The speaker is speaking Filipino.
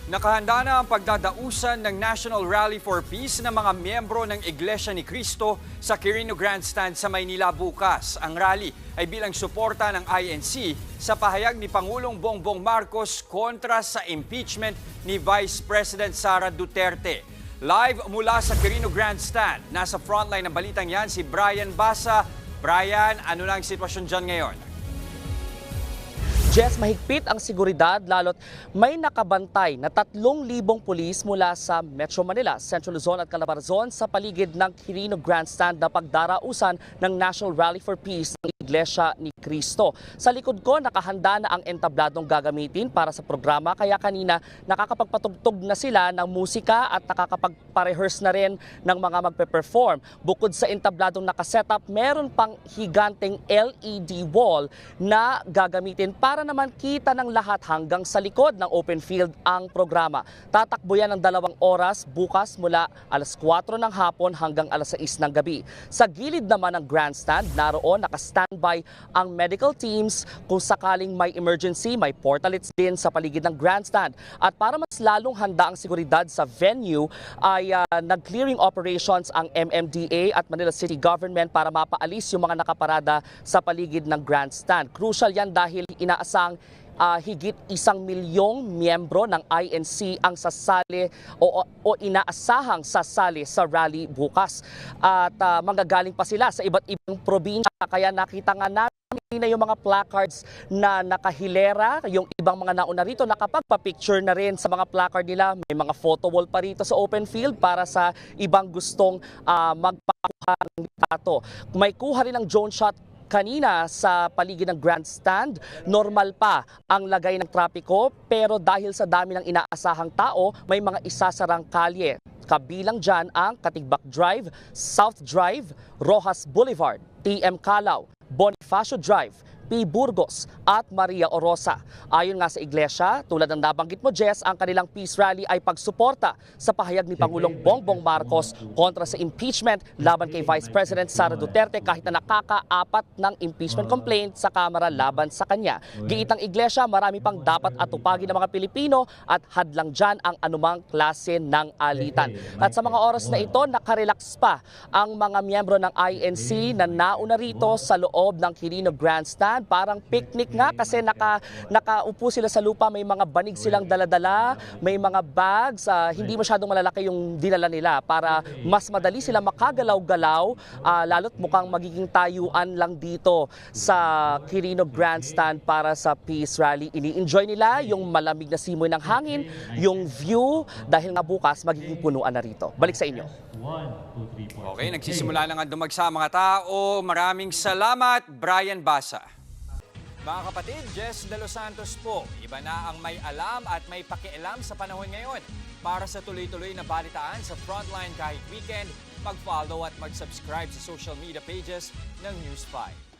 Nakahanda na ang pagdadausan ng National Rally for Peace ng mga miyembro ng Iglesia ni Cristo sa Quirino Grandstand sa Maynila bukas. Ang rally ay bilang suporta ng INC sa pahayag ni Pangulong Bongbong Marcos kontra sa impeachment ni Vice President Sara Duterte. Live mula sa Quirino Grandstand, nasa frontline ng balitang yan si Brian Basa. Brian, ano na ang sitwasyon dyan ngayon? Jess, mahigpit ang seguridad lalo't may nakabantay na 3,000 pulis mula sa Metro Manila, Central Luzon at Calabarzon sa paligid ng Quirino Grandstand na pagdarausan ng National Rally for Peace ng Iglesia ni Cristo. Sa likod ko, nakahanda na ang entabladong gagamitin para sa programa kaya kanina nakakapagpatugtog na sila ng musika at nakakapagpa-rehearse na rin ng mga magpe-perform. Bukod sa entabladong nakasetup, meron pang higanteng LED wall na gagamitin para naman kita ng lahat hanggang sa likod ng open field ang programa. Tatakbo yan ng 2 oras bukas mula alas 4 ng hapon hanggang alas 6 ng gabi. Sa gilid naman ng grandstand, naroon naka-standby ang medical teams kung sakaling may emergency, may portalets din sa paligid ng grandstand. At para mas lalong handa ang seguridad sa venue ay nag-clearing operations ang MMDA at Manila City Government para mapaalis yung mga nakaparada sa paligid ng grandstand. Crucial yan dahil inaasang higit 1 milyong miyembro ng INC ang sasali o inaasahang sasali sa rally bukas. At manggagaling pa sila sa iba't ibang probinsya kaya nakita nga namin na yung mga placards na nakahilera, yung ibang mga nauna rito nakapagpa-picture na rin sa mga placard nila. May mga photo wall pa rito sa open field para sa ibang gustong magpakuha ng litrato. May kuha rin ng drone shot kanina sa paligid ng grandstand. Normal pa ang lagay ng trapiko pero dahil sa dami ng inaasahang tao, may mga isasarang kalye. Kabilang dyan ang Katigbak Drive, South Drive, Rojas Boulevard, TM Calao, Bonifacio Drive, P. Burgos at Maria Orosa. Ayon nga sa iglesia, tulad ng nabanggit mo Jess, ang kanilang peace rally ay pagsuporta sa pahayag ni Pangulong Bongbong Marcos kontra sa impeachment laban kay Vice President Sara Duterte kahit na nakaka-4 ng impeachment complaint sa Kamara laban sa kanya. Giitang iglesia, marami pang dapat atupagin ng mga Pilipino at hadlang dyan ang anumang klase ng alitan. At sa mga oras na ito, nakarelax pa ang mga miyembro ng INC na nauna rito sa loob ng Quirino Grandstand. Parang picnic nga kasi nakaupo sila sa lupa, may mga banig silang daladala, may mga bags, hindi masyadong malalaki yung dinala nila para mas madali sila makagalaw-galaw, lalo't mukhang magiging tayuan lang dito sa Quirino Grandstand para sa Peace Rally. Ini-enjoy nila yung malamig na simoy ng hangin, yung view, dahil nga bukas magiging punuan na rito. Balik sa inyo. Okay, nagsisimula na nga dumagsa mga tao. Maraming salamat, Brian Basa. Mga kapatid, Jess De Los Santos po. Iba na ang may alam at may pakialam sa panahon ngayon. Para sa tuloy-tuloy na balitaan sa Frontline kahit weekend, mag-follow at mag-subscribe sa social media pages ng News 5.